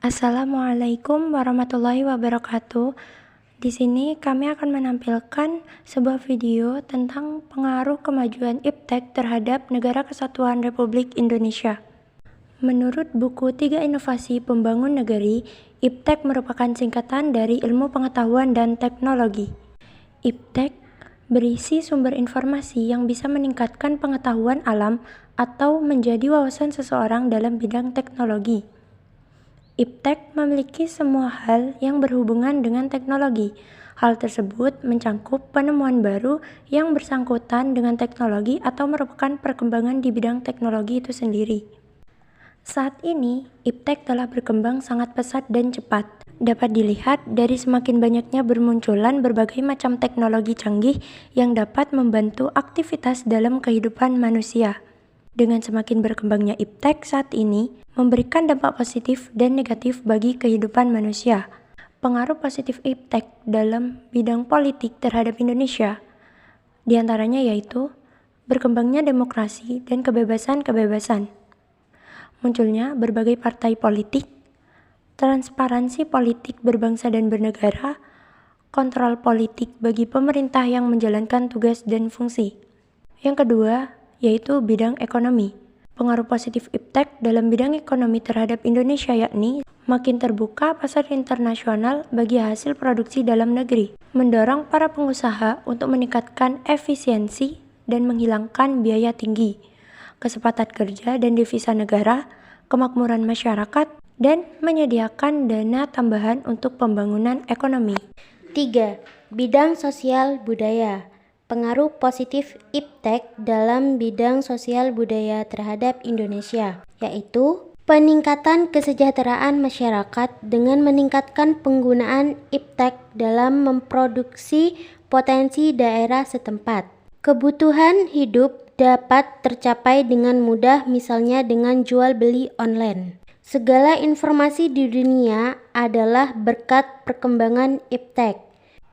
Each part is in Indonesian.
Assalamualaikum warahmatullahi wabarakatuh. Di sini kami akan menampilkan sebuah video tentang pengaruh kemajuan iptek terhadap Negara Kesatuan Republik Indonesia. Menurut buku 3 Inovasi Pembangun Negeri, iptek merupakan singkatan dari Ilmu Pengetahuan dan Teknologi. Iptek berisi sumber informasi yang bisa meningkatkan pengetahuan alam atau menjadi wawasan seseorang dalam bidang teknologi. Iptek memiliki semua hal yang berhubungan dengan teknologi. Hal tersebut mencangkup penemuan baru yang bersangkutan dengan teknologi atau merupakan perkembangan di bidang teknologi itu sendiri. Saat ini, iptek telah berkembang sangat pesat dan cepat. Dapat dilihat dari semakin banyaknya bermunculan berbagai macam teknologi canggih yang dapat membantu aktivitas dalam kehidupan manusia. Dengan semakin berkembangnya iptek saat ini, memberikan dampak positif dan negatif bagi kehidupan manusia. Pengaruh positif iptek dalam bidang politik terhadap Indonesia, diantaranya yaitu berkembangnya demokrasi dan kebebasan-kebebasan, munculnya berbagai partai politik, transparansi politik berbangsa dan bernegara, kontrol politik bagi pemerintah yang menjalankan tugas dan fungsi. Yang kedua, yaitu bidang ekonomi. Pengaruh positif iptek dalam bidang ekonomi terhadap Indonesia yakni makin terbuka pasar internasional bagi hasil produksi dalam negeri, mendorong para pengusaha untuk meningkatkan efisiensi dan menghilangkan biaya tinggi, kesempatan kerja dan devisa negara, kemakmuran masyarakat, dan menyediakan dana tambahan untuk pembangunan ekonomi. 3. Bidang sosial budaya. Pengaruh positif iptek dalam bidang sosial budaya terhadap Indonesia, yaitu peningkatan kesejahteraan masyarakat dengan meningkatkan penggunaan iptek dalam memproduksi potensi daerah setempat. Kebutuhan hidup dapat tercapai dengan mudah, misalnya dengan jual beli online. Segala informasi di dunia adalah berkat perkembangan iptek.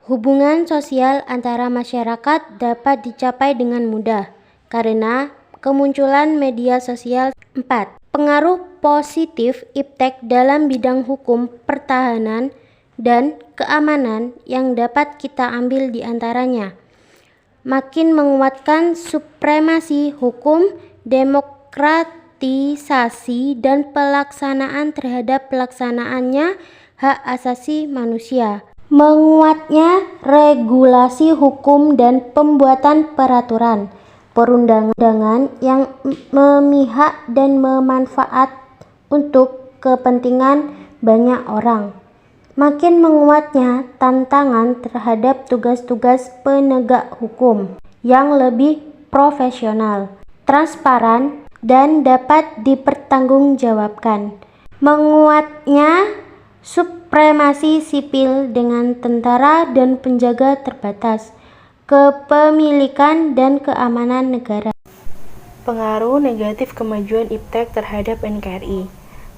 Hubungan sosial antara masyarakat dapat dicapai dengan mudah karena kemunculan media sosial. 4. Pengaruh positif iptek dalam bidang hukum, pertahanan, dan keamanan yang dapat kita ambil di antaranya: makin menguatkan supremasi hukum, demokratisasi dan pelaksanaan terhadap pelaksanaannya hak asasi manusia, menguatnya regulasi hukum dan pembuatan peraturan perundang-undangan yang memihak dan bermanfaat untuk kepentingan banyak orang, makin menguatnya tantangan terhadap tugas-tugas penegak hukum yang lebih profesional, transparan, dan dapat dipertanggungjawabkan, menguatnya supremasi sipil dengan tentara dan penjaga terbatas, kepemilikan dan keamanan negara. Pengaruh negatif kemajuan iptek terhadap NKRI.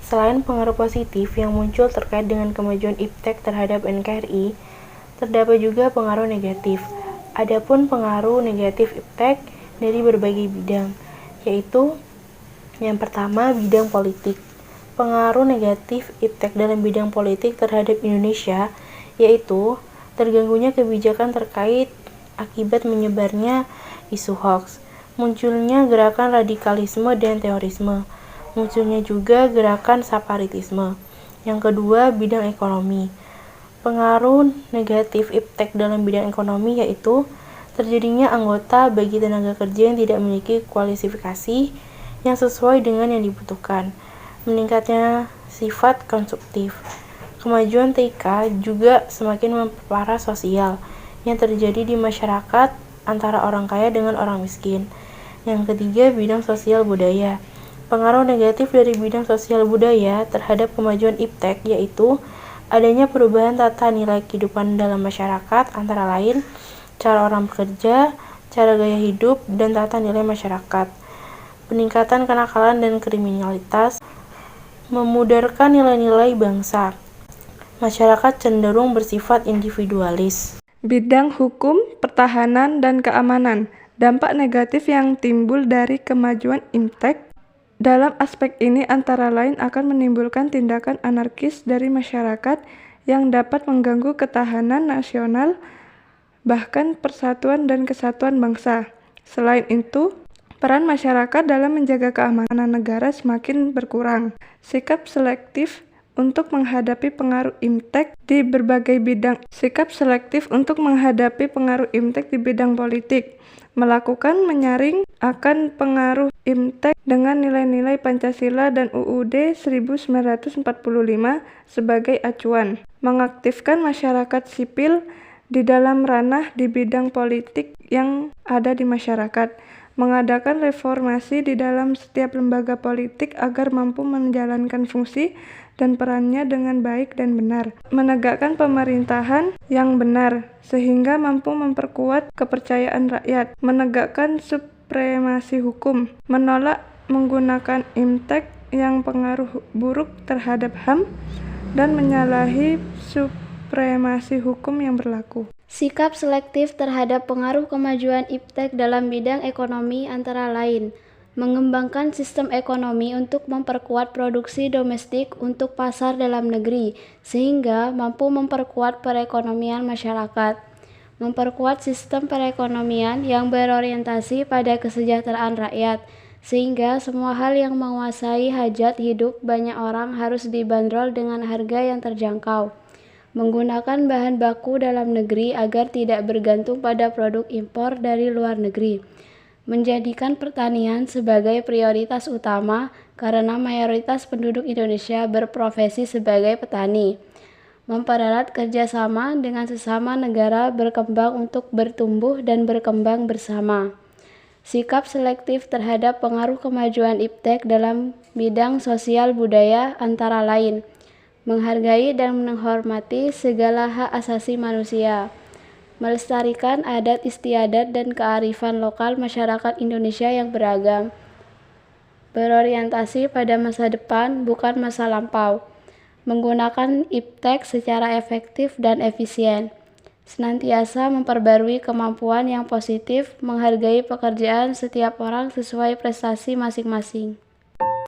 Selain pengaruh positif yang muncul terkait dengan kemajuan iptek terhadap NKRI, terdapat juga pengaruh negatif. Adapun pengaruh negatif iptek dari berbagai bidang, yaitu yang pertama, bidang politik. Pengaruh negatif iptek dalam bidang politik terhadap Indonesia yaitu terganggunya kebijakan terkait akibat menyebarnya isu hoax, munculnya gerakan radikalisme dan terorisme, munculnya juga gerakan separatisme. Yang kedua, bidang ekonomi. Pengaruh negatif iptek dalam bidang ekonomi yaitu terjadinya anggota bagi tenaga kerja yang tidak memiliki kualifikasi yang sesuai dengan yang dibutuhkan, meningkatnya sifat konsumtif. Kemajuan TIK juga semakin memperparah sosial yang terjadi di masyarakat antara orang kaya dengan orang miskin. Yang ketiga, bidang sosial budaya. Pengaruh negatif dari bidang sosial budaya terhadap kemajuan iptek yaitu adanya perubahan tata nilai kehidupan dalam masyarakat, antara lain cara orang bekerja, cara gaya hidup, dan tata nilai masyarakat. Peningkatan kenakalan dan kriminalitas, memudarkan nilai-nilai bangsa. Masyarakat cenderung bersifat individualis. Bidang hukum, pertahanan, dan keamanan. Dampak negatif yang timbul dari kemajuan iptek Dalam aspek ini antara lain akan menimbulkan tindakan anarkis dari masyarakat yang dapat mengganggu ketahanan nasional, bahkan persatuan dan kesatuan bangsa. Selain itu, peran masyarakat dalam menjaga keamanan negara semakin berkurang. Sikap selektif untuk menghadapi pengaruh IMTEK di berbagai bidang. Sikap selektif untuk menghadapi pengaruh IMTEK di bidang politik. Melakukan menyaring akan pengaruh IMTEK dengan nilai-nilai Pancasila dan UUD 1945 sebagai acuan. Mengaktifkan masyarakat sipil di dalam ranah di bidang politik yang ada di masyarakat. Mengadakan reformasi di dalam setiap lembaga politik agar mampu menjalankan fungsi dan perannya dengan baik dan benar. Menegakkan pemerintahan yang benar, sehingga mampu memperkuat kepercayaan rakyat. Menegakkan supremasi hukum. Menolak menggunakan IMTEK yang pengaruh buruk terhadap HAM dan menyalahi supremasi hukum yang berlaku. Sikap selektif terhadap pengaruh kemajuan IPTEK dalam bidang ekonomi antara lain mengembangkan sistem ekonomi untuk memperkuat produksi domestik untuk pasar dalam negeri, sehingga mampu memperkuat perekonomian masyarakat. Memperkuat sistem perekonomian yang berorientasi pada kesejahteraan rakyat, sehingga semua hal yang menguasai hajat hidup banyak orang harus dibanderol dengan harga yang terjangkau. Menggunakan bahan baku dalam negeri agar tidak bergantung pada produk impor dari luar negeri. Menjadikan pertanian sebagai prioritas utama karena mayoritas penduduk Indonesia berprofesi sebagai petani. Mempererat kerjasama dengan sesama negara berkembang untuk bertumbuh dan berkembang bersama. Sikap selektif terhadap pengaruh kemajuan IPTEK dalam bidang sosial budaya antara lain menghargai dan menghormati segala hak asasi manusia. Melestarikan adat istiadat dan kearifan lokal masyarakat Indonesia yang beragam, berorientasi pada masa depan bukan masa lampau, menggunakan IPTEK secara efektif dan efisien, senantiasa memperbarui kemampuan yang positif, menghargai pekerjaan setiap orang sesuai prestasi masing-masing.